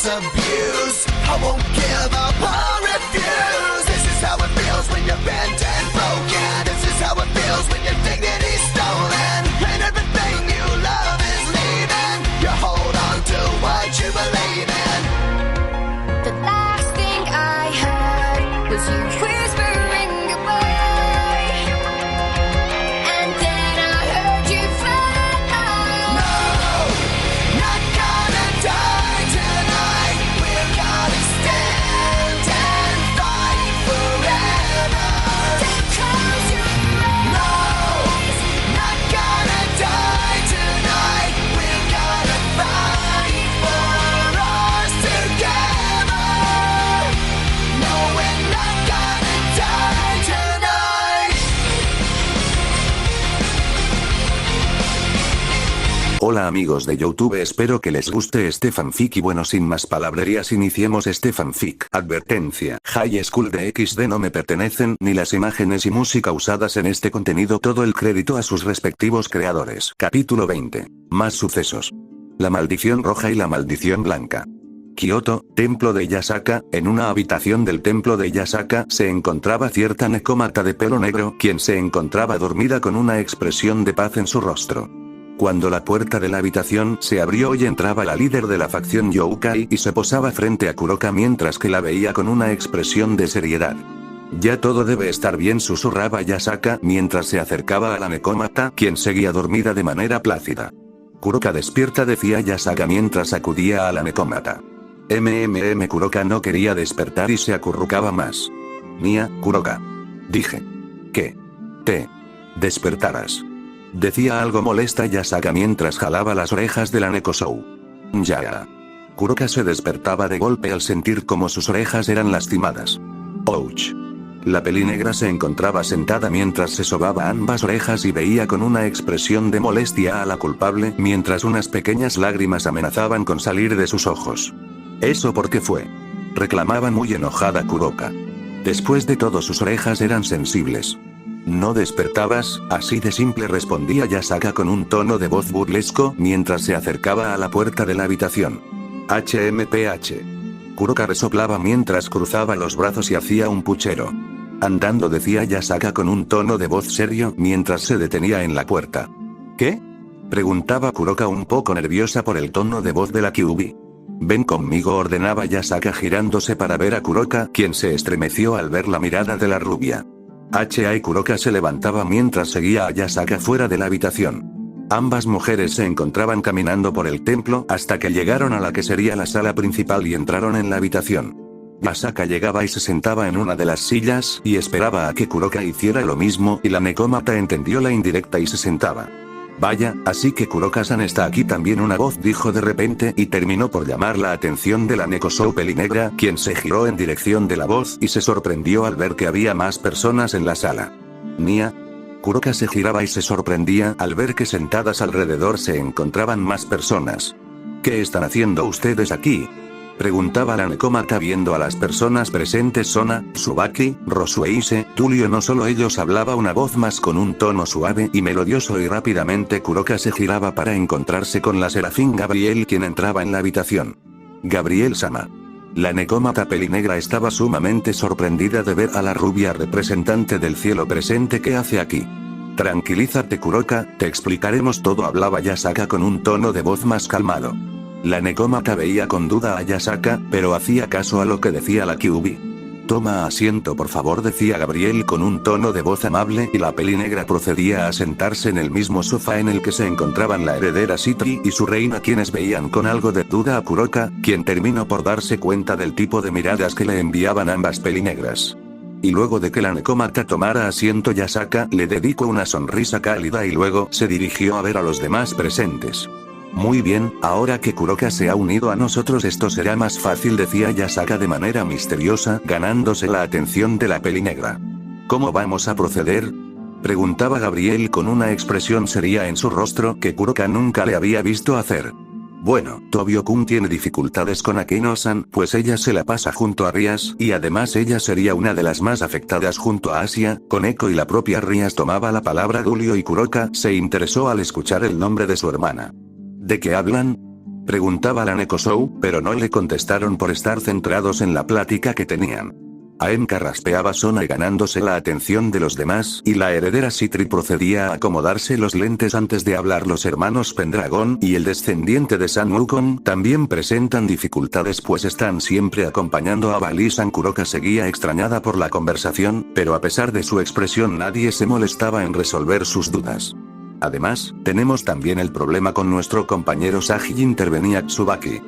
feels abused. I won't give up or refuse. This is how it feels when you're bent and broken. This is how it feels when your dignity's stolen and everything you love is leaving. You hold on to what you believe in. The last thing I heard was you whispering goodbye, and then I heard you fly. No, not gonna die tonight. We're gonna stand and fight forever. Then close your No, eyes. not gonna die tonight. We're gonna fight for us together. No, we're not gonna die tonight. Hola amigos de YouTube, espero que les guste este fanfic y bueno, sin más palabrerías iniciemos este fanfic. Advertencia: High School de XD no me pertenecen, ni las imágenes y música usadas en este contenido, todo el crédito a sus respectivos creadores. Capítulo 20. Más sucesos. La maldición roja y la maldición blanca. Kioto, templo de Yasaka. En una habitación del templo de Yasaka se encontraba cierta necómata de pelo negro, quien se encontraba dormida con una expresión de paz en su rostro. Cuando la puerta de la habitación se abrió y entraba la líder de la facción Youkai y se posaba frente a Kuroka mientras que la veía con una expresión de seriedad. Ya todo debe estar bien, susurraba Yasaka mientras se acercaba a la necómata, quien seguía dormida de manera plácida. Kuroka despierta, decía Yasaka mientras acudía a la necómata. Kuroka no quería despertar y se acurrucaba más. Mía, Kuroka. Dije. Que te despertaras. Decía algo molesta Yasaka mientras jalaba las orejas de la Nekosou. Ya. Kuroka se despertaba de golpe al sentir como sus orejas eran lastimadas. Ouch. La pelinegra se encontraba sentada mientras se sobaba ambas orejas y veía con una expresión de molestia a la culpable mientras unas pequeñas lágrimas amenazaban con salir de sus ojos. ¿Eso por qué fue?, reclamaba muy enojada Kuroka. Después de todo, sus orejas eran sensibles. ¿No despertabas? Así de simple, respondía Yasaka con un tono de voz burlesco mientras se acercaba a la puerta de la habitación. HMPH. Kuroka resoplaba mientras cruzaba los brazos y hacía un puchero. Andando, decía Yasaka con un tono de voz serio mientras se detenía en la puerta. ¿Qué?, preguntaba Kuroka un poco nerviosa por el tono de voz de la Kyuubi. Ven conmigo, ordenaba Yasaka girándose para ver a Kuroka, quien se estremeció al ver la mirada de la rubia. Kuroka se levantaba mientras seguía a Yasaka fuera de la habitación. Ambas mujeres se encontraban caminando por el templo hasta que llegaron a la que sería la sala principal y entraron en la habitación. Yasaka llegaba y se sentaba en una de las sillas y esperaba a que Kuroka hiciera lo mismo, y la necómata entendió la indirecta y se sentaba. Vaya, así que Kuroka-san está aquí también, una voz dijo de repente y terminó por llamar la atención de la Nekosou pelinegra, quien se giró en dirección de la voz y se sorprendió al ver que había más personas en la sala. Nia. Kuroka se giraba y se sorprendía al ver que sentadas alrededor se encontraban más personas. ¿Qué están haciendo ustedes aquí?, preguntaba la necómata viendo a las personas presentes. Sona, Tsubaki, Rosueise, Tulio. No solo ellos, hablaba una voz más con un tono suave y melodioso, y rápidamente Kuroka se giraba para encontrarse con la serafín Gabriel, quien entraba en la habitación. Gabriel-sama. La necómata pelinegra estaba sumamente sorprendida de ver a la rubia representante del cielo presente. ¿Qué hace aquí? Tranquilízate, Kuroka, te explicaremos todo, hablaba Yasaka con un tono de voz más calmado. La necómata veía con duda a Yasaka, pero hacía caso a lo que decía la Kyuubi. Toma asiento, por favor, decía Gabriel con un tono de voz amable, y la pelinegra procedía a sentarse en el mismo sofá en el que se encontraban la heredera Citri y su reina, quienes veían con algo de duda a Kuroka, quien terminó por darse cuenta del tipo de miradas que le enviaban ambas pelinegras. Y luego de que la necómata tomara asiento, Yasaka le dedicó una sonrisa cálida y luego se dirigió a ver a los demás presentes. Muy bien, ahora que Kuroka se ha unido a nosotros esto será más fácil, decía Yasaka de manera misteriosa, ganándose la atención de la pelinegra. ¿Cómo vamos a proceder?, preguntaba Gabriel con una expresión seria en su rostro que Kuroka nunca le había visto hacer. Bueno, Tobio-kun tiene dificultades con Akeno-san, pues ella se la pasa junto a Rias, y además ella sería una de las más afectadas junto a Asia, con Eko y la propia Rias. Tomaba la palabra Dulio y Kuroka se interesó al escuchar el nombre de su hermana. ¿De qué hablan?, Preguntaba la Nekosou, pero no le contestaron por estar centrados en la plática que tenían. Aem carraspeaba Sona ganándose la atención de los demás, y la heredera Citri procedía a acomodarse los lentes antes de hablar. Los hermanos Pendragon y el descendiente de San Wukong también presentan dificultades pues están siempre acompañando a Balisan. Kuroka seguía extrañada por la conversación, pero a pesar de su expresión nadie se molestaba en resolver sus dudas. Además, tenemos también el problema con nuestro compañero Sagi, intervenía Tsubaki.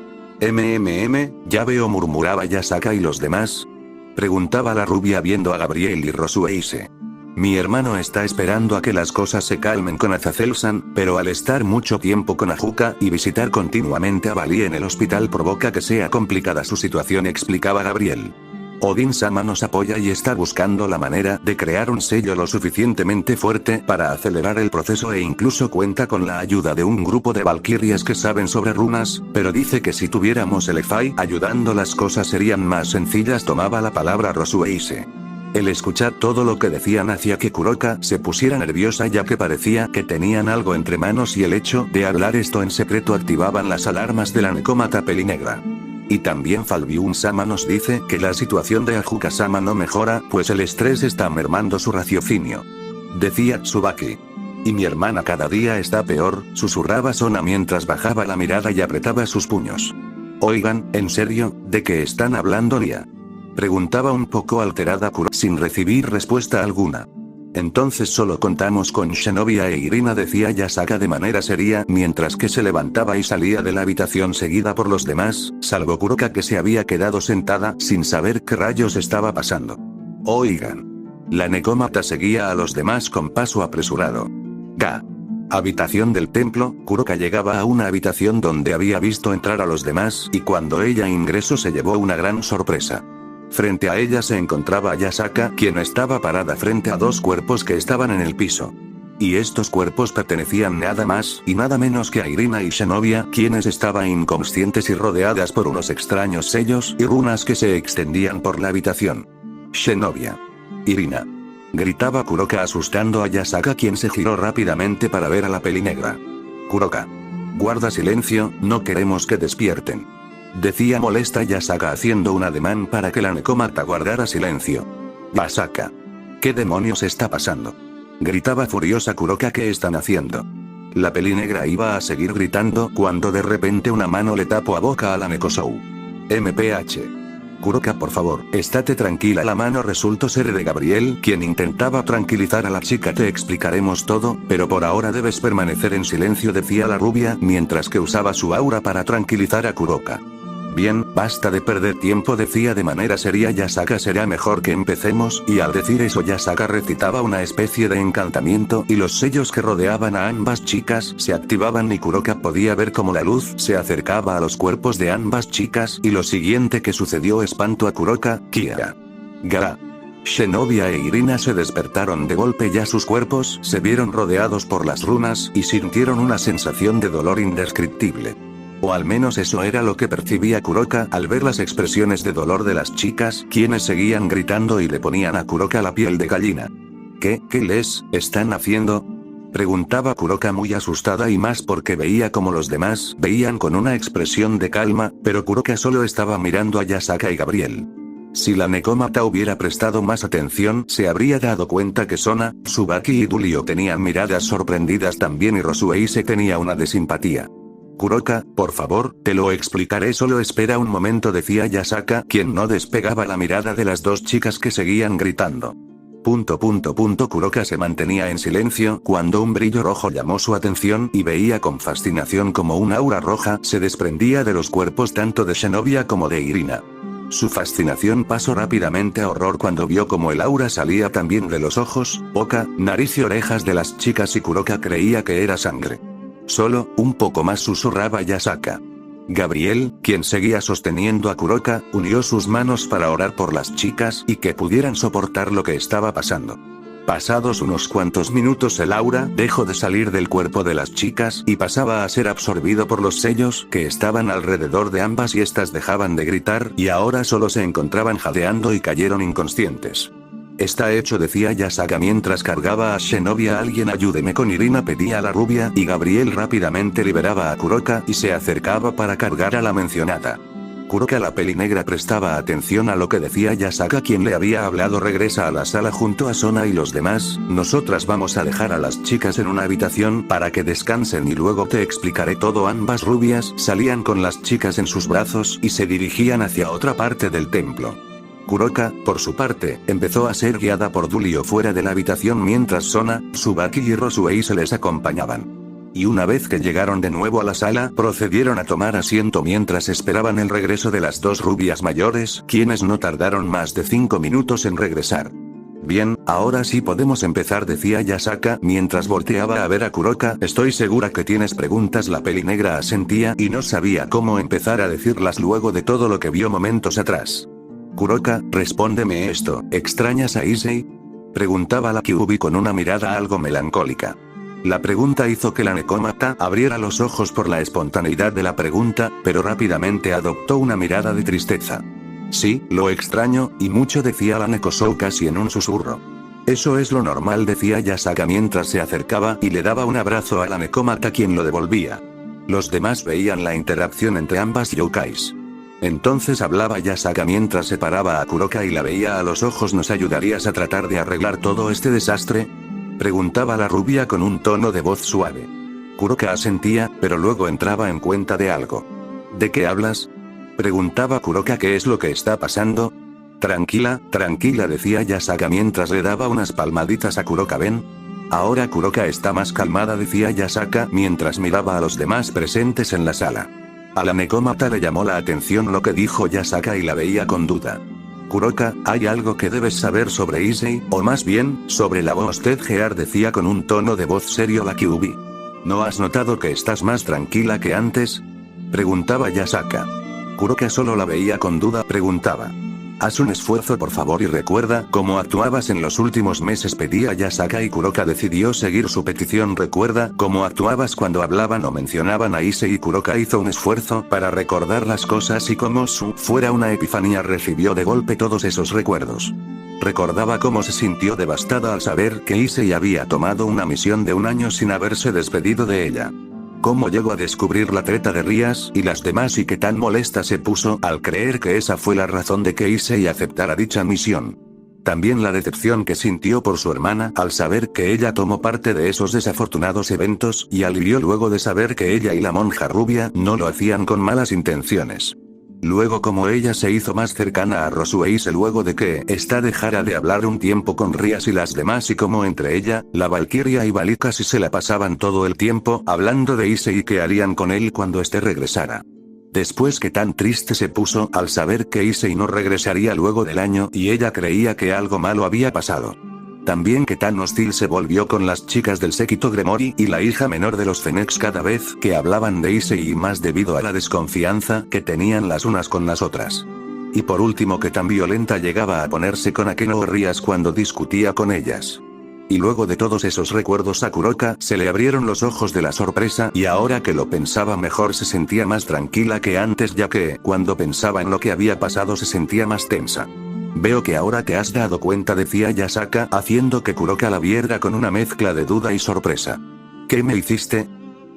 Ya veo, murmuraba Yasaka. ¿Y los demás?, preguntaba la rubia viendo a Gabriel y Rosueise. Mi hermano está esperando a que las cosas se calmen con Azazel-san, pero al estar mucho tiempo con Ajuka y visitar continuamente a Bali en el hospital provoca que sea complicada su situación, explicaba Gabriel. Odin-sama nos apoya y está buscando la manera de crear un sello lo suficientemente fuerte para acelerar el proceso e incluso cuenta con la ayuda de un grupo de valquirias que saben sobre runas, pero dice que si tuviéramos el Efai ayudando las cosas serían más sencillas. Tomaba la palabra Rosueise. El escuchar todo lo que decían hacía que Kuroka se pusiera nerviosa ya que parecía que tenían algo entre manos y el hecho de hablar esto en secreto activaban las alarmas de la Nekomata Pelinegra. Y también Falbiun-sama nos dice que la situación de Ajuka-sama no mejora pues el estrés está mermando su raciocinio. Decía Tsubaki. Y mi hermana cada día está peor, susurraba Sona mientras bajaba la mirada y apretaba sus puños. Oigan, ¿en serio, de qué están hablando, Lia?, preguntaba un poco alterada Kuro sin recibir respuesta alguna. Entonces solo contamos con Zenobia e Irina, decía Yasaka de manera seria mientras que se levantaba y salía de la habitación seguida por los demás, salvo Kuroka que se había quedado sentada sin saber qué rayos estaba pasando. Oigan. La Nekomata seguía a los demás con paso apresurado. Habitación del templo. Kuroka llegaba a una habitación donde había visto entrar a los demás y cuando ella ingresó se llevó una gran sorpresa. Frente a ella se encontraba Yasaka, quien estaba parada frente a dos cuerpos que estaban en el piso. Y estos cuerpos pertenecían nada más y nada menos que a Irina y Zenobia, quienes estaban inconscientes y rodeadas por unos extraños sellos y runas que se extendían por la habitación. Zenobia. Irina. Gritaba Kuroka asustando a Yasaka, quien se giró rápidamente para ver a la Pelinegra. Kuroka. Guarda silencio, no queremos que despierten. Decía molesta Yasaka haciendo un ademán para que la Nekomata guardara silencio. Yasaka. ¿Qué demonios está pasando?, gritaba furiosa Kuroka. ¿Qué están haciendo? La Pelinegra iba a seguir gritando cuando de repente una mano le tapó a boca a la Nekosou. Kuroka, por favor, estate tranquila. La mano resultó ser de Gabriel, quien intentaba tranquilizar a la chica. Te explicaremos todo, pero por ahora debes permanecer en silencio, decía la rubia mientras que usaba su aura para tranquilizar a Kuroka. Bien, basta de perder tiempo, decía de manera seria Yasaka. Será mejor que empecemos, y al decir eso Yasaka recitaba una especie de encantamiento y los sellos que rodeaban a ambas chicas se activaban y Kuroka podía ver cómo la luz se acercaba a los cuerpos de ambas chicas y lo siguiente que sucedió espantó a Kuroka. Kia. Zenobia e Irina se despertaron de golpe, ya sus cuerpos se vieron rodeados por las runas y sintieron una sensación de dolor indescriptible. O al menos eso era lo que percibía Kuroka al ver las expresiones de dolor de las chicas, quienes seguían gritando y le ponían a Kuroka la piel de gallina. ¿Qué les están haciendo?, preguntaba Kuroka muy asustada, y más porque veía como los demás veían con una expresión de calma, pero Kuroka solo estaba mirando a Yasaka y Gabriel. Si la Nekomata hubiera prestado más atención se habría dado cuenta que Sona, Tsubaki y Dulio tenían miradas sorprendidas también y Rosueise tenía una de simpatía. Kuroka, por favor, te lo explicaré, solo espera un momento, decía Yasaka, quien no despegaba la mirada de las dos chicas que seguían gritando. Kuroka se mantenía en silencio cuando un brillo rojo llamó su atención y veía con fascinación como un aura roja se desprendía de los cuerpos tanto de Zenobia como de Irina. Su fascinación pasó rápidamente a horror cuando vio como el aura salía también de los ojos, boca, nariz y orejas de las chicas y Kuroka creía que era sangre. Solo un poco más, susurraba Yasaka. Gabriel, quien seguía sosteniendo a Kuroka, unió sus manos para orar por las chicas y que pudieran soportar lo que estaba pasando. Pasados unos cuantos minutos el aura dejó de salir del cuerpo de las chicas y pasaba a ser absorbido por los sellos que estaban alrededor de ambas y estas dejaban de gritar y ahora solo se encontraban jadeando y cayeron inconscientes. Está hecho, decía Yasaka mientras cargaba a Shinobi. Alguien ayúdeme con Irina, pedía a la rubia, y Gabriel rápidamente liberaba a Kuroka y se acercaba para cargar a la mencionada. Kuroka, la pelinegra, prestaba atención a lo que decía Yasaka, quien le había hablado. Regresa a la sala junto a Sona y los demás. Nosotras vamos a dejar a las chicas en una habitación para que descansen y luego te explicaré todo. Ambas rubias salían con las chicas en sus brazos y se dirigían hacia otra parte del templo. Kuroka, por su parte, empezó a ser guiada por Dulio fuera de la habitación mientras Sona, Tsubaki y Rosuei se les acompañaban. Y una vez que llegaron de nuevo a la sala, procedieron a tomar asiento mientras esperaban el regreso de las dos rubias mayores, quienes no tardaron más de 5 minutos en regresar. Bien, ahora sí podemos empezar, decía Yasaka mientras volteaba a ver a Kuroka. Estoy segura que tienes preguntas. La pelinegra asentía y no sabía cómo empezar a decirlas luego de todo lo que vio momentos atrás. Kuroka, respóndeme esto, ¿extrañas a Issei?, preguntaba la Kyuubi con una mirada algo melancólica. La pregunta hizo que la Nekomata abriera los ojos por la espontaneidad de la pregunta, pero rápidamente adoptó una mirada de tristeza. Sí, lo extraño, y mucho, decía la Nekosou casi en un susurro. Eso es lo normal, decía Yasaka mientras se acercaba y le daba un abrazo a la Nekomata, quien lo devolvía. Los demás veían la interacción entre ambas yokais. Entonces hablaba Yasaka mientras separaba a Kuroka y la veía a los ojos. ¿Nos ayudarías a tratar de arreglar todo este desastre?, preguntaba la rubia con un tono de voz suave. Kuroka asentía, pero luego entraba en cuenta de algo. ¿De qué hablas?, preguntaba Kuroka. ¿Qué es lo que está pasando? Tranquila, tranquila, decía Yasaka mientras le daba unas palmaditas a Kuroka. Ven. Ahora Kuroka está más calmada, decía Yasaka mientras miraba a los demás presentes en la sala. A la Nekomata le llamó la atención lo que dijo Yasaka y la veía con duda. Kuroka, hay algo que debes saber sobre Issei, o más bien, sobre la voz Gear, decía con un tono de voz serio la Kyuubi. ¿No has notado que estás más tranquila que antes?, preguntaba Yasaka. Kuroka solo la veía con duda. Preguntaba. Haz un esfuerzo por favor y recuerda cómo actuabas en los últimos meses, pedía Yasaka, y Kuroka decidió seguir su petición. Recuerda cómo actuabas cuando hablaban o mencionaban a Issei. Y Kuroka hizo un esfuerzo para recordar las cosas y como si fuera una epifanía recibió de golpe todos esos recuerdos. Recordaba cómo se sintió devastada al saber que Issei había tomado una misión de 1 año sin haberse despedido de ella. Cómo llegó a descubrir la treta de Rias y las demás y qué tan molesta se puso al creer que esa fue la razón de que Issei aceptara dicha misión. También la decepción que sintió por su hermana al saber que ella tomó parte de esos desafortunados eventos, y alivió luego de saber que ella y la monja rubia no lo hacían con malas intenciones. Luego como ella se hizo más cercana a Rosuei luego de que ésta dejara de hablar un tiempo con Rias y las demás, y como entre ella, la Valkyria y Bali casi se la pasaban todo el tiempo hablando de Issei y qué harían con él cuando éste regresara. Después que tan triste se puso al saber que Issei no regresaría luego del año y ella creía que algo malo había pasado. También que tan hostil se volvió con las chicas del séquito Gremori y la hija menor de los Fennecs cada vez que hablaban de Issei, y más debido a la desconfianza que tenían las unas con las otras. Y por último que tan violenta llegaba a ponerse con Akeno o Rias cuando discutía con ellas. Y luego de todos esos recuerdos a Kuroka se le abrieron los ojos de la sorpresa, y ahora que lo pensaba mejor se sentía más tranquila que antes, ya que, cuando pensaba en lo que había pasado, se sentía más tensa. Veo que ahora te has dado cuenta, decía Yasaka haciendo que Kuroka la viera con una mezcla de duda y sorpresa. ¿Qué me hiciste?,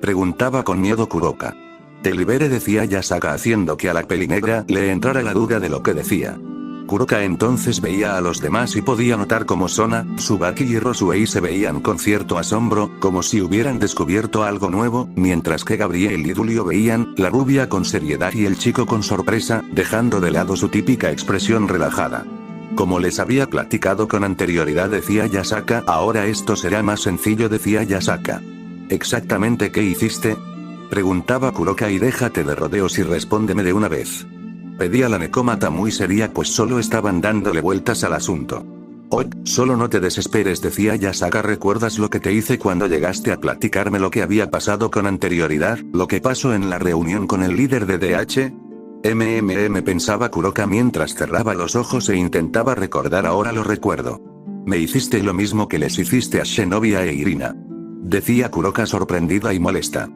preguntaba con miedo Kuroka. Te liberé, decía Yasaka haciendo que a la pelinegra le entrara la duda de lo que decía. Kuroka entonces veía a los demás y podía notar cómo Sona, Tsubaki y Rosuei se veían con cierto asombro, como si hubieran descubierto algo nuevo, mientras que Gabriel y Dulio veían, la rubia con seriedad y el chico con sorpresa, dejando de lado su típica expresión relajada. Como les había platicado con anterioridad, decía Yasaka, ahora esto será más sencillo, decía Yasaka. ¿Exactamente qué hiciste?, preguntaba Kuroka, y déjate de rodeos y respóndeme de una vez. Pedía la Nekomata muy seria, pues solo estaban dándole vueltas al asunto. Solo no te desesperes, decía Yasaka. ¿Recuerdas lo que te hice cuando llegaste a platicarme lo que había pasado con anterioridad, lo que pasó en la reunión con el líder de DH? Pensaba Kuroka mientras cerraba los ojos e intentaba recordar. Ahora lo recuerdo. Me hiciste lo mismo que les hiciste a Shinobi e Irina, decía Kuroka sorprendida y molesta.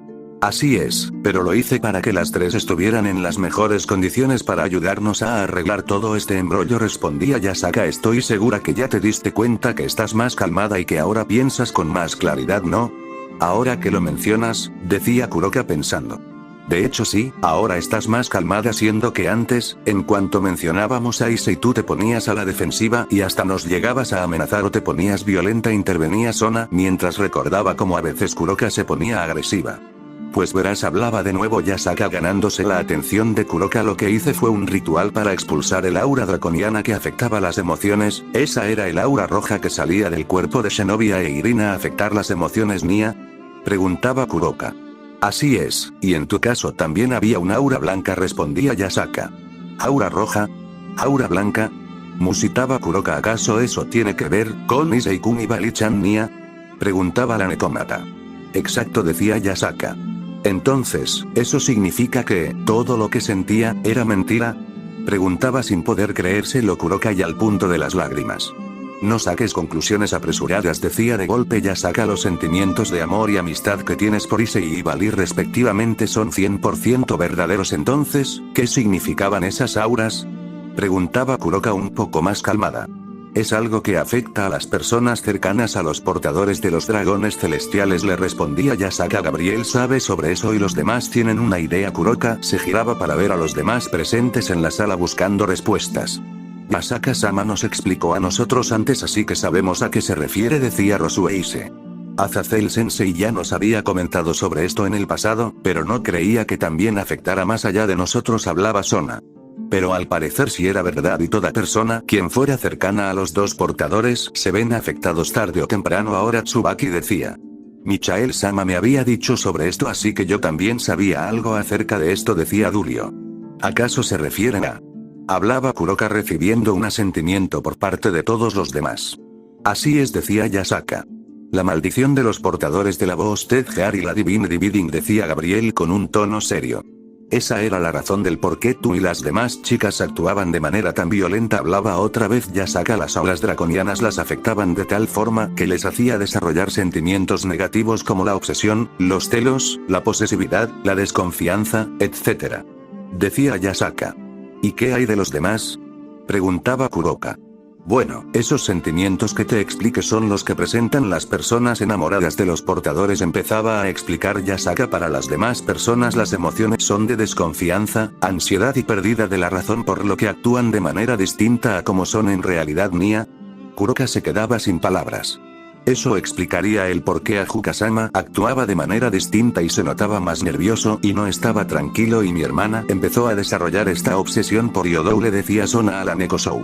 Así es, pero lo hice para que las tres estuvieran en las mejores condiciones para ayudarnos a arreglar todo este embrollo, respondía Yasaka. Estoy segura que ya te diste cuenta que estás más calmada y que ahora piensas con más claridad, ¿no? Ahora que lo mencionas, decía Kuroka pensando. De hecho sí, ahora estás más calmada, siendo que antes, en cuanto mencionábamos a Issei tú te ponías a la defensiva y hasta nos llegabas a amenazar o te ponías violenta, intervenía Sona, mientras recordaba cómo a veces Kuroka se ponía agresiva. Pues verás, hablaba de nuevo Yasaka, ganándose la atención de Kuroka. Lo que hice fue un ritual para expulsar el aura draconiana que afectaba las emociones. Esa era el aura roja que salía del cuerpo de Shinobi e Irina a afectar las emociones, Nia, preguntaba Kuroka. Así es, y en tu caso también había un aura blanca, respondía Yasaka. ¿Aura roja? ¿Aura blanca? Musitaba Kuroka. ¿Acaso eso tiene que ver con Issei-kun y Bali-chan, Nia? Preguntaba la necómata. Exacto, decía Yasaka. Entonces, ¿eso significa que todo lo que sentía era mentira? Preguntaba sin poder creérselo Kuroka y al punto de las lágrimas. No saques conclusiones apresuradas, decía de golpe Yasaka. Los sentimientos de amor y amistad que tienes por Issei y Bali respectivamente son 100% verdaderos. Entonces, ¿qué significaban esas auras? Preguntaba Kuroka un poco más calmada. Es algo que afecta a las personas cercanas a los portadores de los dragones celestiales, le respondía Yasaka. Gabriel sabe sobre eso y los demás tienen una idea. Kuroka se giraba para ver a los demás presentes en la sala buscando respuestas. Yasaka-sama nos explicó a nosotros antes, así que sabemos a qué se refiere, decía Rosueise. Azazel-sensei ya nos había comentado sobre esto en el pasado, pero no creía que también afectara más allá de nosotros, hablaba Sona. Pero al parecer sí era verdad, y toda persona quien fuera cercana a los dos portadores se ven afectados tarde o temprano. Ahora Tsubaki decía. Michael-sama me había dicho sobre esto, así que yo también sabía algo acerca de esto, decía Durio. ¿Acaso se refieren a...? Hablaba Kuroka recibiendo un asentimiento por parte de todos los demás. Así es, decía Yasaka. La maldición de los portadores de la voz Tedgear y la Divine Dividing, decía Gabriel con un tono serio. Esa era la razón del por qué tú y las demás chicas actuaban de manera tan violenta, hablaba otra vez Yasaka. Las auras draconianas las afectaban de tal forma que les hacía desarrollar sentimientos negativos como la obsesión, los celos, la posesividad, la desconfianza, etc. Decía Yasaka. ¿Y qué hay de los demás? Preguntaba Kuroka. Bueno, esos sentimientos que te expliqué son los que presentan las personas enamoradas de los portadores, empezaba a explicar Yasaka. Para las demás personas las emociones son de desconfianza, ansiedad y pérdida de la razón, por lo que actúan de manera distinta a como son en realidad, Nia. Kuroka se quedaba sin palabras. Eso explicaría el por qué Ajuka-sama actuaba de manera distinta y se notaba más nervioso y no estaba tranquilo, y mi hermana empezó a desarrollar esta obsesión por Yodou, le decía Sona a la Nekosou.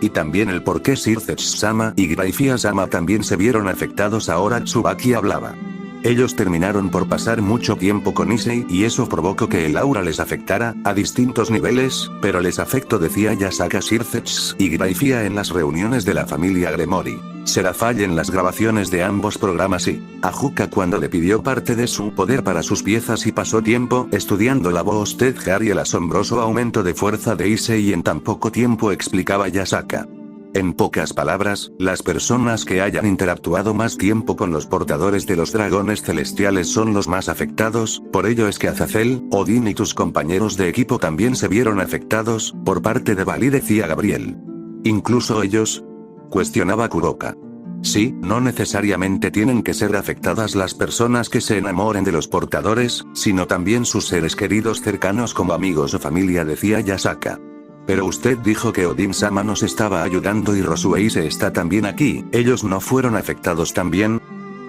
Y también el por qué Sirthets-sama y Graifia-sama también se vieron afectados. Ahora Tsubaki hablaba. Ellos terminaron por pasar mucho tiempo con Issei y eso provocó que el aura les afectara, a distintos niveles, pero les afectó, decía Yasaka. Sirthets y Graifia en las reuniones de la familia Gremori, Serafall en las grabaciones de ambos programas y Ajuka cuando le pidió parte de su poder para sus piezas y pasó tiempo estudiando la voz Tedgear y el asombroso aumento de fuerza de Issei en tan poco tiempo, explicaba Yasaka. En pocas palabras, las personas que hayan interactuado más tiempo con los portadores de los dragones celestiales son los más afectados, por ello es que Azazel, Odin y tus compañeros de equipo también se vieron afectados, por parte de Bali, decía Gabriel. ¿Incluso ellos? Cuestionaba Kuroka. Sí, no necesariamente tienen que ser afectadas las personas que se enamoren de los portadores, sino también sus seres queridos cercanos como amigos o familia, decía Yasaka. Pero usted dijo que Odin-sama nos estaba ayudando y Rosueise está también aquí, ¿ellos no fueron afectados también?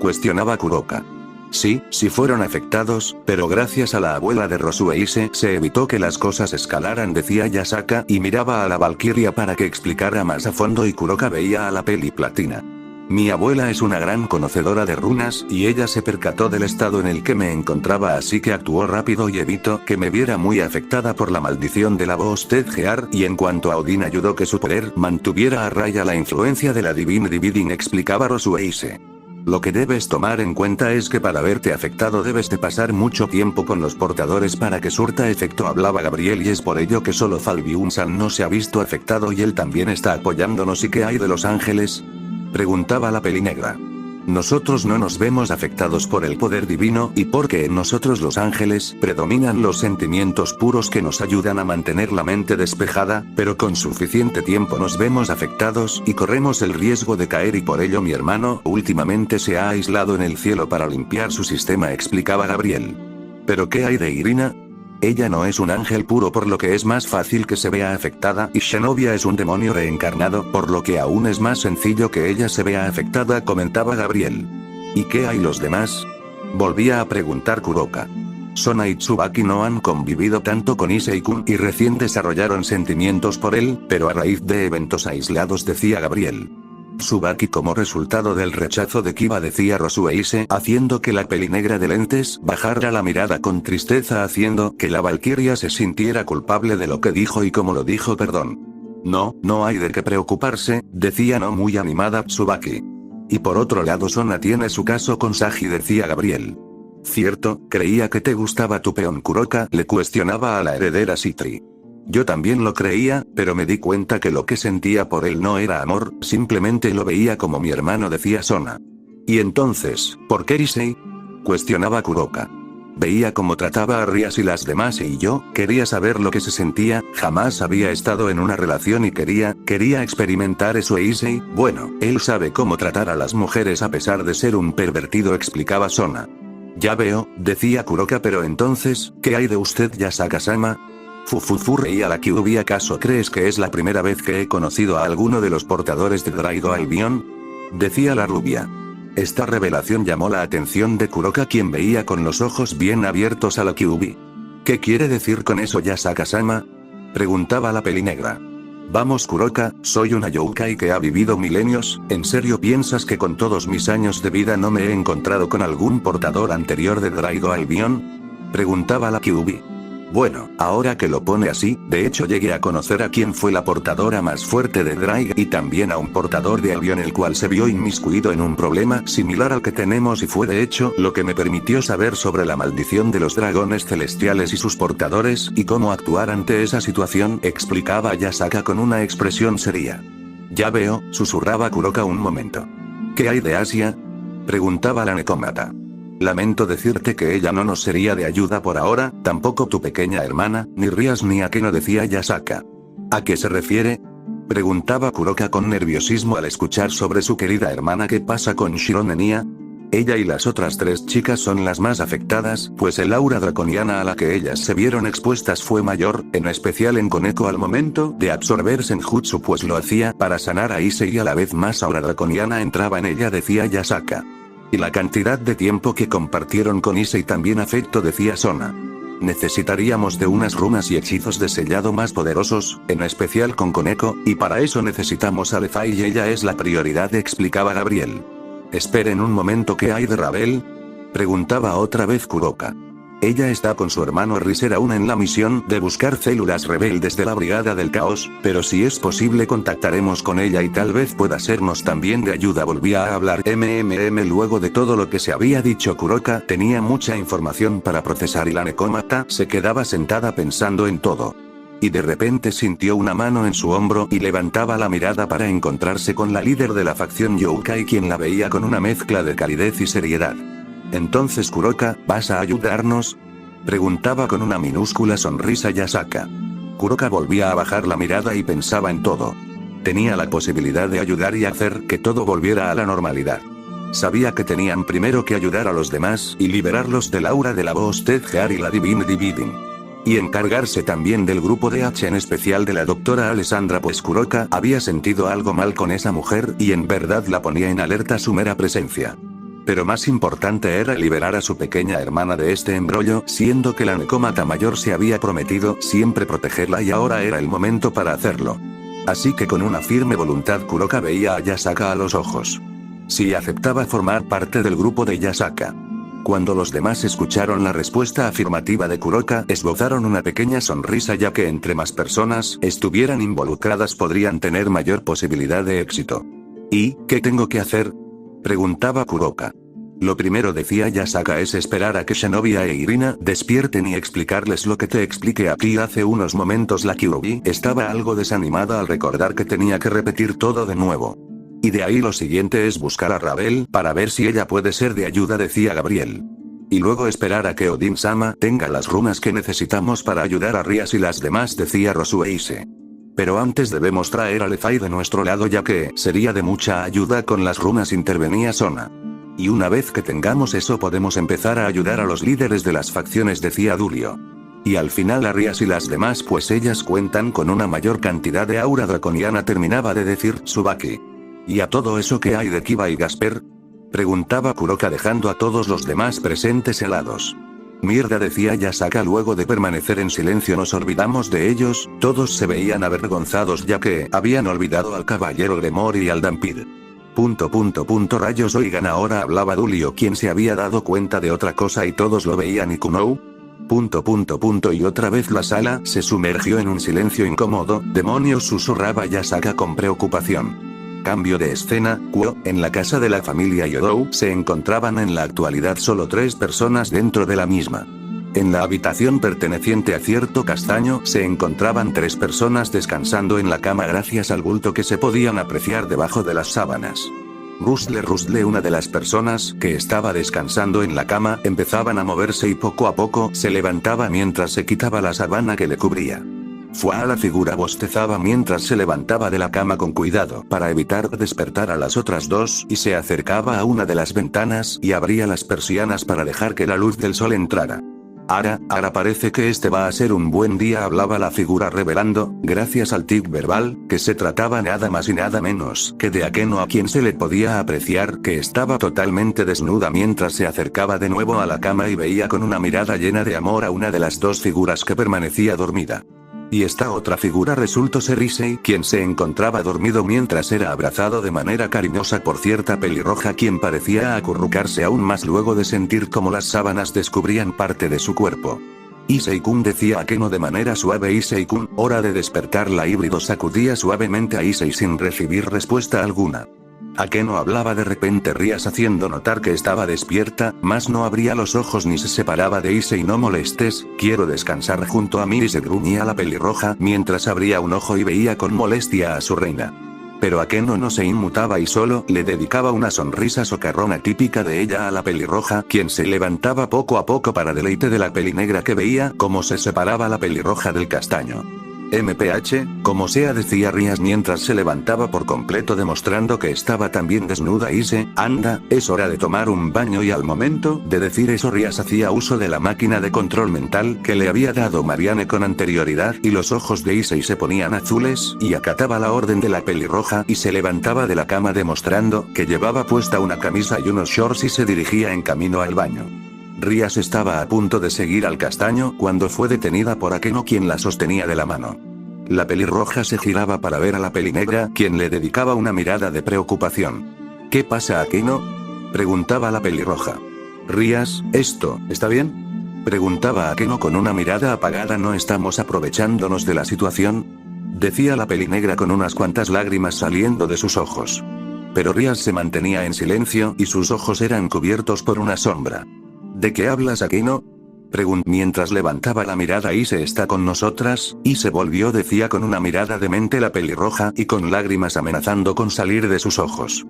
Cuestionaba Kuroka. Sí, sí fueron afectados, pero gracias a la abuela de Rosueise se evitó que las cosas escalaran, decía Yasaka y miraba a la Valkyria para que explicara más a fondo, y Kuroka veía a la peli platina. Mi abuela es una gran conocedora de runas y ella se percató del estado en el que me encontraba, así que actuó rápido y evitó que me viera muy afectada por la maldición de la voz Tedgear, y en cuanto a Odin ayudó que su poder mantuviera a raya la influencia de la Divine Dividing, explicaba Rosueise. Lo que debes tomar en cuenta es que para verte afectado debes de pasar mucho tiempo con los portadores para que surta efecto, hablaba Gabriel, y es por ello que solo Falbiun-san no se ha visto afectado y él también está apoyándonos. ¿Y qué hay de los ángeles? Preguntaba la pelinegra. Nosotros no nos vemos afectados por el poder divino y porque en nosotros los ángeles predominan los sentimientos puros que nos ayudan a mantener la mente despejada, pero con suficiente tiempo nos vemos afectados y corremos el riesgo de caer y por ello mi hermano últimamente se ha aislado en el cielo para limpiar su sistema, explicaba Gabriel. ¿Pero qué hay de Irina? Ella no es un ángel puro, por lo que es más fácil que se vea afectada, y Zenobia es un demonio reencarnado, por lo que aún es más sencillo que ella se vea afectada, comentaba Gabriel. ¿Y qué hay los demás? Volvía a preguntar Kuroka. Sona y Tsubaki no han convivido tanto con Issei-kun y recién desarrollaron sentimientos por él, pero a raíz de eventos aislados, decía Gabriel. Tsubaki como resultado del rechazo de Kiba, decía Rosueise, haciendo que la pelinegra de lentes bajara la mirada con tristeza, haciendo que la valquiria se sintiera culpable de lo que dijo y como lo dijo, perdón. No hay de qué preocuparse, decía no muy animada Tsubaki. Y por otro lado Sona tiene su caso con Sagi, decía Gabriel. Cierto, creía que te gustaba tu peón Kuroka, le cuestionaba a la heredera Citri. Yo también lo creía, pero me di cuenta que lo que sentía por él no era amor, simplemente lo veía como mi hermano, decía Sona. ¿Y entonces, por qué Issei? Cuestionaba Kuroka. Veía cómo trataba a Rias y las demás y yo quería saber lo que se sentía, jamás había estado en una relación y quería experimentar eso. Issei, bueno, él sabe cómo tratar a las mujeres a pesar de ser un pervertido, explicaba Sona. Ya veo, decía Kuroka, pero entonces, ¿qué hay de usted, Yasaka-sama? Reía la Kyuubi. ¿Acaso crees que es la primera vez que he conocido a alguno de los portadores de Draigo Albion? Decía la rubia. Esta revelación llamó la atención de Kuroka, quien veía con los ojos bien abiertos a la Kyuubi. ¿Qué quiere decir con eso, Yasaka-sama? Preguntaba la pelinegra. Vamos Kuroka, soy una youkai que ha vivido milenios, ¿en serio piensas que con todos mis años de vida no me he encontrado con algún portador anterior de Draigo Albion? Preguntaba la Kyuubi. Bueno, ahora que lo pone así, de hecho llegué a conocer a quien fue la portadora más fuerte de Draigo y también a un portador de Albion, el cual se vio inmiscuido en un problema similar al que tenemos y fue de hecho lo que me permitió saber sobre la maldición de los dragones celestiales y sus portadores y cómo actuar ante esa situación, explicaba Yasaka con una expresión seria. Ya veo, susurraba Kuroka un momento. ¿Qué hay de Asia? Preguntaba la Nekomata. Lamento decirte que ella no nos sería de ayuda por ahora, tampoco tu pequeña hermana, ni Rias ni Akeno, decía Yasaka. ¿A qué se refiere? Preguntaba Kuroka con nerviosismo al escuchar sobre su querida hermana. ¿Qué pasa con Shirone Nia? Ella y las otras tres chicas son las más afectadas, pues el aura draconiana a la que ellas se vieron expuestas fue mayor, en especial en Koneko al momento de absorber Senjutsu, pues lo hacía para sanar a Issei y a la vez más aura draconiana entraba en ella, decía Yasaka. Y la cantidad de tiempo que compartieron con Issei también afectó, decía Sona. Necesitaríamos de unas runas y hechizos de sellado más poderosos, en especial con Koneko, y para eso necesitamos a Lefai y ella es la prioridad, explicaba Gabriel. Esperen un momento, ¿qué hay de Rabel? Preguntaba otra vez Kuroka. Ella está con su hermano Riser aún en la misión de buscar células rebeldes de la Brigada del Caos, pero si es posible contactaremos con ella y tal vez pueda sernos también de ayuda. Volvía a hablar luego de todo lo que se había dicho. Kuroka tenía mucha información para procesar y la Nekomata se quedaba sentada pensando en todo. Y de repente sintió una mano en su hombro y levantaba la mirada para encontrarse con la líder de la facción Youkai, quien la veía con una mezcla de calidez y seriedad. Entonces Kuroka, ¿vas a ayudarnos? Preguntaba con una minúscula sonrisa Yasaka. Kuroka volvía a bajar la mirada y pensaba en todo. Tenía la posibilidad de ayudar y hacer que todo volviera a la normalidad. Sabía que tenían primero que ayudar a los demás y liberarlos del aura de la voz Tedgear y la Divine Dividing. Y encargarse también del grupo de H, en especial de la doctora Alessandra, pues Kuroka había sentido algo mal con esa mujer y en verdad la ponía en alerta su mera presencia. Pero más importante era liberar a su pequeña hermana de este embrollo, siendo que la Nekomata mayor se había prometido siempre protegerla y ahora era el momento para hacerlo. Así que con una firme voluntad Kuroka veía a Yasaka a los ojos. Sí, aceptaba formar parte del grupo de Yasaka. Cuando los demás escucharon la respuesta afirmativa de Kuroka, esbozaron una pequeña sonrisa, ya que entre más personas estuvieran involucradas podrían tener mayor posibilidad de éxito. ¿Y qué tengo que hacer? Preguntaba Kuroka. Lo primero, decía Yasaka, es esperar a que Zenobia e Irina despierten y explicarles lo que te expliqué aquí hace unos momentos. La Kyuubi estaba algo desanimada al recordar que tenía que repetir todo de nuevo. Y de ahí lo siguiente es buscar a Ravel para ver si ella puede ser de ayuda, decía Gabriel. Y luego esperar a que Odin-sama tenga las runas que necesitamos para ayudar a Rias y las demás, decía Rosueise. Pero antes debemos traer a Lefay de nuestro lado, ya que sería de mucha ayuda con las runas, intervenía Sona. Y una vez que tengamos eso podemos empezar a ayudar a los líderes de las facciones, decía Dulio. Y al final a Rias y las demás, pues ellas cuentan con una mayor cantidad de aura draconiana, terminaba de decir Tsubaki. ¿Y a todo eso qué hay de Kiba y Gasper?, preguntaba Kuroka, dejando a todos los demás presentes helados. Mierda, decía Yasaka luego de permanecer en silencio, nos olvidamos de ellos. Todos se veían avergonzados ya que habían olvidado al caballero Gremor y al Dampir. Rayos, oigan, ahora hablaba Dulio, quien se había dado cuenta de otra cosa y todos lo veían. ¿Y Kunou? Y otra vez la sala se sumergió en un silencio incómodo. Demonios, susurraba Yasaka con preocupación. Cambio de escena, en la casa de la familia Yodou se encontraban en la actualidad solo 3 personas dentro de la misma. En la habitación perteneciente a cierto castaño se encontraban 3 personas descansando en la cama gracias al bulto que se podían apreciar debajo de las sábanas. Rustle, una de las personas que estaba descansando en la cama, empezaban a moverse y poco a poco se levantaba mientras se quitaba la sábana que le cubría. La figura bostezaba mientras se levantaba de la cama con cuidado para evitar despertar a las otras 2 y se acercaba a una de las ventanas y abría las persianas para dejar que la luz del sol entrara. Ahora parece que este va a ser un buen día, hablaba la figura revelando, gracias al tic verbal, que se trataba nada más y nada menos que de Akeno, a quien se le podía apreciar que estaba totalmente desnuda mientras se acercaba de nuevo a la cama y veía con una mirada llena de amor a una de las 2 figuras que permanecía dormida. Y esta otra figura resultó ser Issei, quien se encontraba dormido mientras era abrazado de manera cariñosa por cierta pelirroja, quien parecía acurrucarse aún más luego de sentir como las sábanas descubrían parte de su cuerpo. Issei-kun, decía Akeno de manera suave. Issei-kun, hora de despertar. La híbrido sacudía suavemente a Issei sin recibir respuesta alguna. Akeno hablaba de repente Rias haciendo notar que estaba despierta, mas no abría los ojos ni se separaba de Issei. No molestes, quiero descansar junto a mí, se gruñía la pelirroja mientras abría un ojo y veía con molestia a su reina. Pero Akeno no se inmutaba y solo le dedicaba una sonrisa socarrona típica de ella a la pelirroja, quien se levantaba poco a poco para deleite de la pelinegra que veía cómo se separaba la pelirroja del castaño. MPH, como sea, decía Rias mientras se levantaba por completo demostrando que estaba también desnuda. Ise, anda, es hora de tomar un baño. Y al momento de decir eso Rias hacía uso de la máquina de control mental que le había dado Marianne con anterioridad y los ojos de Issei se ponían azules y acataba la orden de la pelirroja y se levantaba de la cama demostrando que llevaba puesta una camisa y unos shorts y se dirigía en camino al baño. Rias estaba a punto de seguir al castaño cuando fue detenida por Akeno, quien la sostenía de la mano. La pelirroja se giraba para ver a la pelinegra, quien le dedicaba una mirada de preocupación. ¿Qué pasa, Akeno?, preguntaba la pelirroja. Rias, ¿esto está bien?, preguntaba Akeno con una mirada apagada. No estamos aprovechándonos de la situación, decía la pelinegra con unas cuantas lágrimas saliendo de sus ojos. Pero Rias se mantenía en silencio y sus ojos eran cubiertos por una sombra. ¿De qué hablas, Akeno?, preguntó mientras levantaba la mirada. Ise está con nosotras, y se volvió, decía con una mirada demente la pelirroja y con lágrimas amenazando con salir de sus ojos.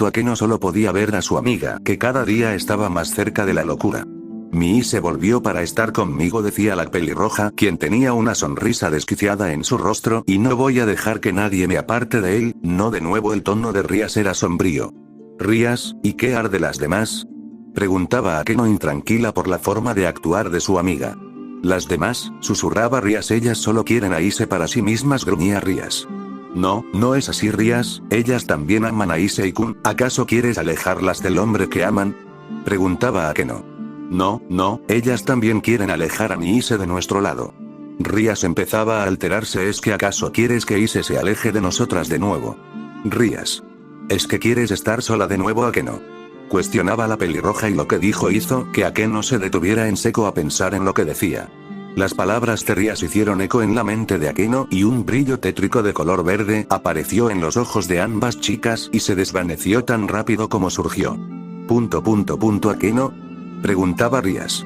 Akeno solo podía ver a su amiga, que cada día estaba más cerca de la locura. Mi Ise volvió para estar conmigo, decía la pelirroja, quien tenía una sonrisa desquiciada en su rostro, y no voy a dejar que nadie me aparte de él. No, de nuevo el tono de Rias era sombrío. Rias, ¿y qué hará de las demás?, preguntaba Akeno intranquila por la forma de actuar de su amiga. Las demás, susurraba Rias, ellas solo quieren a Ise para sí mismas, gruñía Rias. No, no es así, Rias, ellas también aman a Issei-kun. ¿Acaso quieres alejarlas del hombre que aman?, preguntaba Akeno. No, ellas también quieren alejar a mi Ise de nuestro lado. Rias empezaba a alterarse. ¿Es que acaso quieres que Ise se aleje de nosotras de nuevo? Rias, ¿es que quieres estar sola de nuevo, Akeno?, cuestionaba la pelirroja, y lo que dijo hizo que Akeno se detuviera en seco a pensar en lo que decía. Las palabras de Rias hicieron eco en la mente de Akeno y un brillo tétrico de color verde apareció en los ojos de ambas chicas y se desvaneció tan rápido como surgió. Akeno?, preguntaba Rias.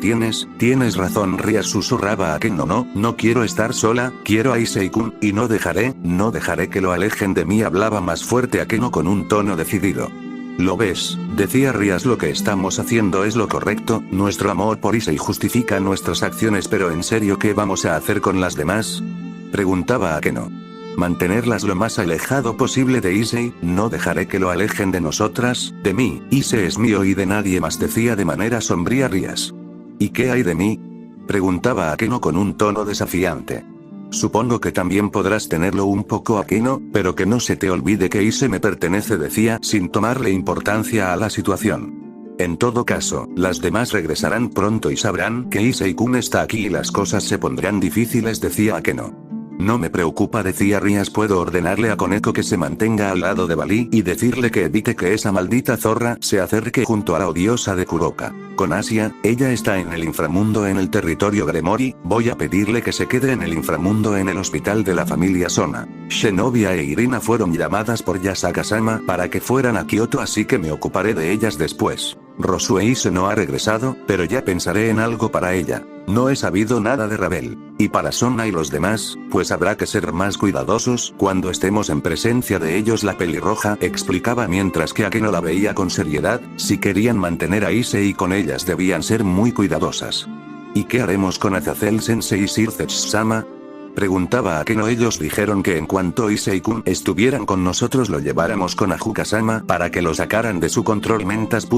Tienes razón, Rias susurraba Akeno. No quiero estar sola, quiero a Issei-kun, y no dejaré que lo alejen de mí, hablaba más fuerte Akeno con un tono decidido. ¿Lo ves?, decía Rias, lo que estamos haciendo es lo correcto, nuestro amor por Issei justifica nuestras acciones, pero en serio, ¿qué vamos a hacer con las demás?, preguntaba Akeno. Mantenerlas lo más alejado posible de Issei, no dejaré que lo alejen de nosotras, de mí, Issei es mío y de nadie más, decía de manera sombría Rias. ¿Y qué hay de mí?, preguntaba Akeno con un tono desafiante. Supongo que también podrás tenerlo un poco, Akeno, pero que no se te olvide que Issei me pertenece, decía sin tomarle importancia a la situación. En todo caso, las demás regresarán pronto y sabrán que Issei-kun está aquí y las cosas se pondrán difíciles, decía Akeno. No me preocupa, decía Rias, puedo ordenarle a Koneko que se mantenga al lado de Bali y decirle que evite que esa maldita zorra se acerque junto a la odiosa de Kuroka. Con Asia, ella está en el inframundo en el territorio Gremori, voy a pedirle que se quede en el inframundo en el hospital de la familia Sona. Shenobia e Irina fueron llamadas por Yasaka-sama para que fueran a Kioto, así que me ocuparé de ellas después. Rosueise no ha regresado, pero ya pensaré en algo para ella. No he sabido nada de Rabel. Y para Sona y los demás, pues habrá que ser más cuidadosos cuando estemos en presencia de ellos, la pelirroja explicaba mientras que Akeno la veía con seriedad. Si querían mantener a Issei con ellas debían ser muy cuidadosas. ¿Y qué haremos con Azazel-sensei y Circe-sama?, preguntaba Akeno. Ellos dijeron que en cuanto Issei-kun estuvieran con nosotros lo lleváramos con Ajuka-sama para que lo sacaran de su control mentas.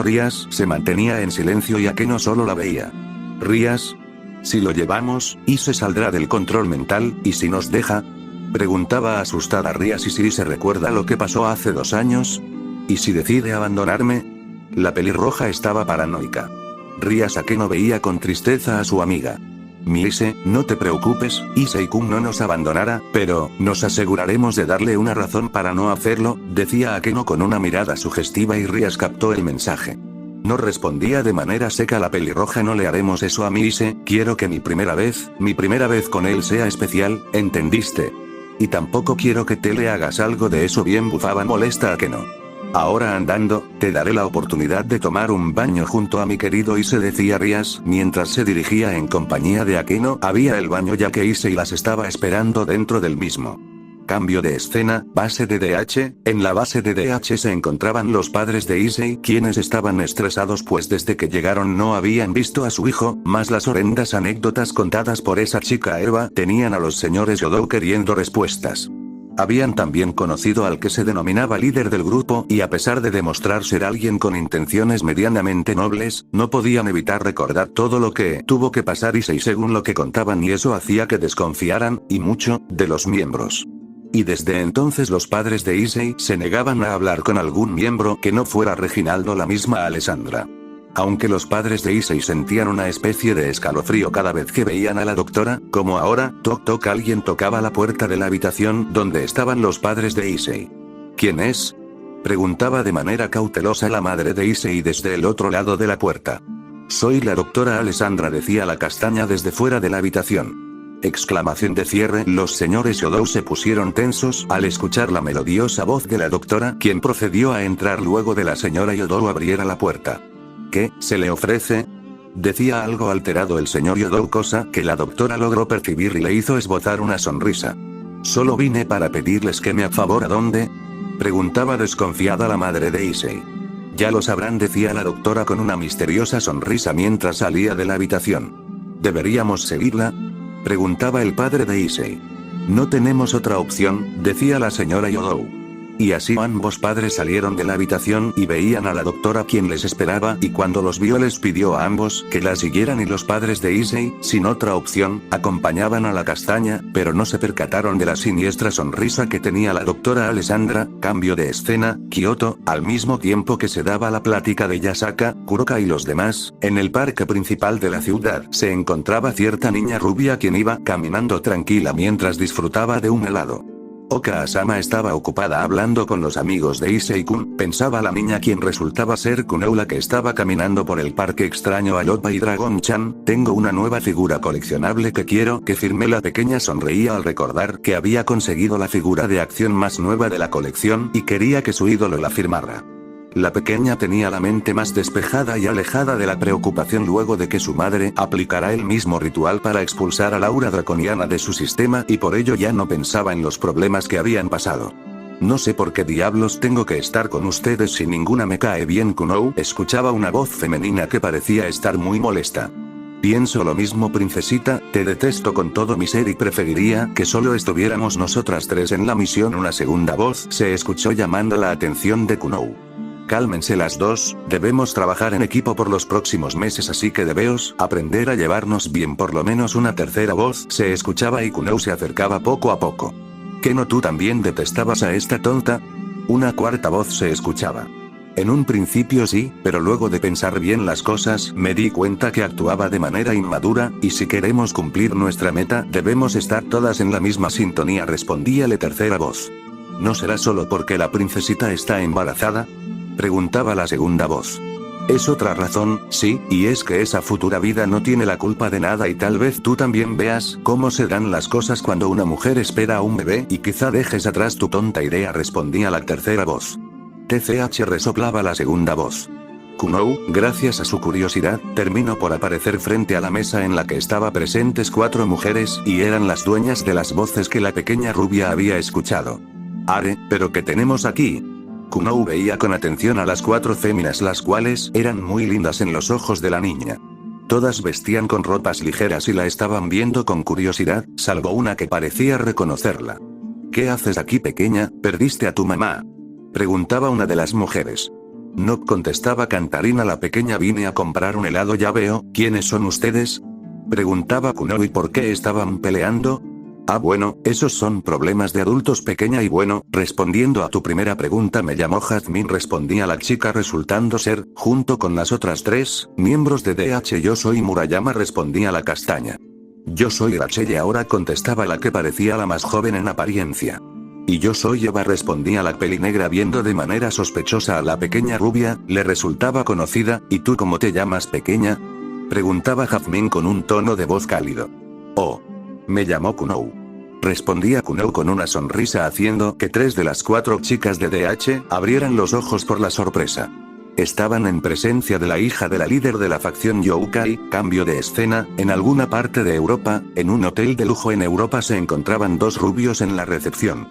Rias se mantenía en silencio y Akeno solo la veía. Rias, si lo llevamos, Issei saldrá del control mental, ¿y si nos deja?, preguntaba asustada Rias. ¿Y si se recuerda lo que pasó hace 2 años? ¿Y si decide abandonarme? La pelirroja estaba paranoica. Rias Akeno veía con tristeza a su amiga. Mi Issei, no te preocupes, Issei-kun no nos abandonará, pero nos aseguraremos de darle una razón para no hacerlo, decía Akeno con una mirada sugestiva y Rias captó el mensaje. No respondía de manera seca la pelirroja. No le haremos eso a mi Issei, quiero que mi primera vez con él sea especial, ¿entendiste? Y tampoco quiero que te le hagas algo de eso, bien, bufaba molesta Akeno. Ahora andando, te daré la oportunidad de tomar un baño junto a mi querido Issei, decía Rias, mientras se dirigía en compañía de Akeno. Había el baño ya que Issei las estaba esperando dentro del mismo. Cambio de escena, base de DH. En la base de DH se encontraban los padres de Issei, quienes estaban estresados pues desde que llegaron no habían visto a su hijo, más las horrendas anécdotas contadas por esa chica Eva, tenían a los señores Yodou queriendo respuestas. Habían también conocido al que se denominaba líder del grupo y a pesar de demostrar ser alguien con intenciones medianamente nobles, no podían evitar recordar todo lo que tuvo que pasar Issei según lo que contaban, y eso hacía que desconfiaran, y mucho, de los miembros. Y desde entonces los padres de Issei se negaban a hablar con algún miembro que no fuera Reginaldo, la misma Alessandra. Aunque los padres de Issei sentían una especie de escalofrío cada vez que veían a la doctora, como ahora, toc toc, alguien tocaba la puerta de la habitación donde estaban los padres de Issei. ¿Quién es?, preguntaba de manera cautelosa la madre de Issei desde el otro lado de la puerta. Soy la doctora Alessandra, decía la castaña desde fuera de la habitación. Exclamación de cierre. Los señores Yodou se pusieron tensos al escuchar la melodiosa voz de la doctora, quien procedió a entrar luego de la señora Yodou abriera la puerta. ¿Qué se le ofrece?, decía algo alterado el señor Yodou, cosa que la doctora logró percibir y le hizo esbozar una sonrisa. Solo vine para pedirles que me favor. ¿A dónde?, preguntaba desconfiada la madre de Issei. Ya lo sabrán, decía la doctora con una misteriosa sonrisa mientras salía de la habitación. ¿Deberíamos seguirla?, preguntaba el padre de Issei. No tenemos otra opción, decía la señora Yodou. Y así ambos padres salieron de la habitación y veían a la doctora, quien les esperaba, y cuando los vio les pidió a ambos que la siguieran, y los padres de Issei, sin otra opción, acompañaban a la castaña, pero no se percataron de la siniestra sonrisa que tenía la doctora Alessandra. Cambio de escena, Kioto. Al mismo tiempo que se daba la plática de Yasaka, Kuroka y los demás, en el parque principal de la ciudad se encontraba cierta niña rubia quien iba caminando tranquila mientras disfrutaba de un helado. Oka-sama estaba ocupada hablando con los amigos de Issei-kun, pensaba la niña, quien resultaba ser Kuneo, la que estaba caminando por el parque. Extraño a Lopa y Dragon-chan, tengo una nueva figura coleccionable que quiero que firme. La pequeña sonreía al recordar que había conseguido la figura de acción más nueva de la colección y quería que su ídolo la firmara. La pequeña tenía la mente más despejada y alejada de la preocupación luego de que su madre aplicara el mismo ritual para expulsar al aura draconiana de su sistema y por ello ya no pensaba en los problemas que habían pasado. No sé por qué diablos tengo que estar con ustedes si ninguna me cae bien, Kunou, escuchaba una voz femenina que parecía estar muy molesta. Pienso lo mismo, princesita, te detesto con todo mi ser y preferiría que solo estuviéramos nosotras tres en la misión. Una segunda voz se escuchó llamando la atención de Kunou. Cálmense las dos, debemos trabajar en equipo por los próximos meses, así que debemos aprender a llevarnos bien. Por lo menos una tercera voz se escuchaba y Kunou se acercaba poco a poco. ¿Qué no tú también detestabas a esta tonta? Una cuarta voz se escuchaba. En un principio sí, pero luego de pensar bien las cosas me di cuenta que actuaba de manera inmadura, y si queremos cumplir nuestra meta debemos estar todas en la misma sintonía, respondía la tercera voz. ¿No será solo porque la princesita está embarazada?, preguntaba la segunda voz. Es otra razón, sí, y es que esa futura vida no tiene la culpa de nada y tal vez tú también veas cómo se dan las cosas cuando una mujer espera a un bebé y quizá dejes atrás tu tonta idea, respondía la tercera voz. TCH, resoplaba la segunda voz. Kunou, gracias a su curiosidad, terminó por aparecer frente a la mesa en la que estaban presentes 4 mujeres y eran las dueñas de las voces que la pequeña rubia había escuchado. Are, ¿pero qué tenemos aquí? Kunou veía con atención a las 4 féminas, las cuales eran muy lindas en los ojos de la niña. Todas vestían con ropas ligeras y la estaban viendo con curiosidad, salvo una que parecía reconocerla. ¿Qué haces aquí, pequeña? ¿Perdiste a tu mamá?, preguntaba una de las mujeres. No, contestaba Cantarina la pequeña, vine a comprar un helado. Ya veo, ¿quiénes son ustedes?, preguntaba Kunou. ¿Y por qué estaban peleando? Ah, bueno, esos son problemas de adultos, pequeña, y bueno, respondiendo a tu primera pregunta, me llamo Jazmín, respondía la chica, resultando ser, junto con las otras 3 miembros de DH. Yo soy Murayama, respondía la castaña. Yo soy Rachel, ahora contestaba la que parecía la más joven en apariencia. Y yo soy Eva, respondía la pelinegra, viendo de manera sospechosa a la pequeña rubia, le resultaba conocida. ¿Y tú cómo te llamas, pequeña?, preguntaba Jazmín con un tono de voz cálido. Oh, me llamó Kunou, respondía Kunou con una sonrisa, haciendo que 3 de las 4 chicas de DH abrieran los ojos por la sorpresa. Estaban en presencia de la hija de la líder de la facción Youkai. Cambio de escena, en alguna parte de Europa, en un hotel de lujo en Europa se encontraban 2 rubios en la recepción.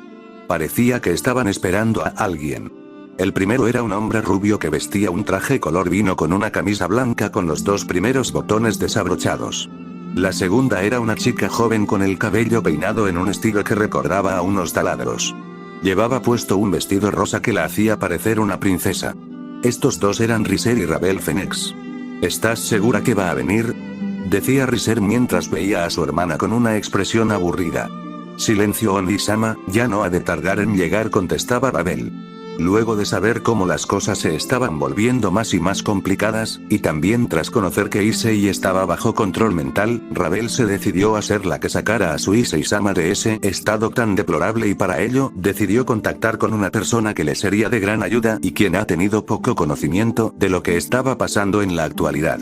Parecía que estaban esperando a alguien. El primero era un hombre rubio que vestía un traje color vino con una camisa blanca con los 2 primeros botones desabrochados. La segunda era una chica joven con el cabello peinado en un estilo que recordaba a unos taladros. Llevaba puesto un vestido rosa que la hacía parecer una princesa. Estos 2 eran Riser y Ravel Phoenix. ¿Estás segura que va a venir?, decía Riser mientras veía a su hermana con una expresión aburrida. Silencio, Oni-sama, ya no ha de tardar en llegar, contestaba Ravel. Luego de saber cómo las cosas se estaban volviendo más y más complicadas, y también tras conocer que Issei estaba bajo control mental, Ravel se decidió a ser la que sacara a su Issei-sama de ese estado tan deplorable, y para ello, decidió contactar con una persona que le sería de gran ayuda y quien ha tenido poco conocimiento de lo que estaba pasando en la actualidad.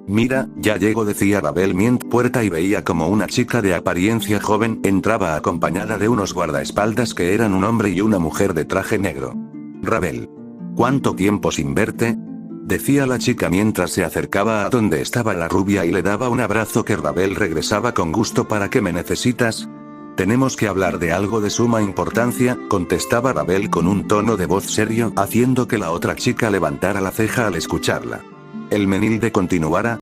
Mira, ya llego, decía Ravel mientras puerta y veía como una chica de apariencia joven entraba acompañada de unos guardaespaldas que eran un hombre y una mujer de traje negro. Ravel. ¿Cuánto tiempo sin verte?, decía la chica mientras se acercaba a donde estaba la rubia y le daba un abrazo que Ravel regresaba con gusto. ¿Para qué me necesitas? Tenemos que hablar de algo de suma importancia, contestaba Ravel con un tono de voz serio, haciendo que la otra chica levantara la ceja al escucharla. El Menilde continuara,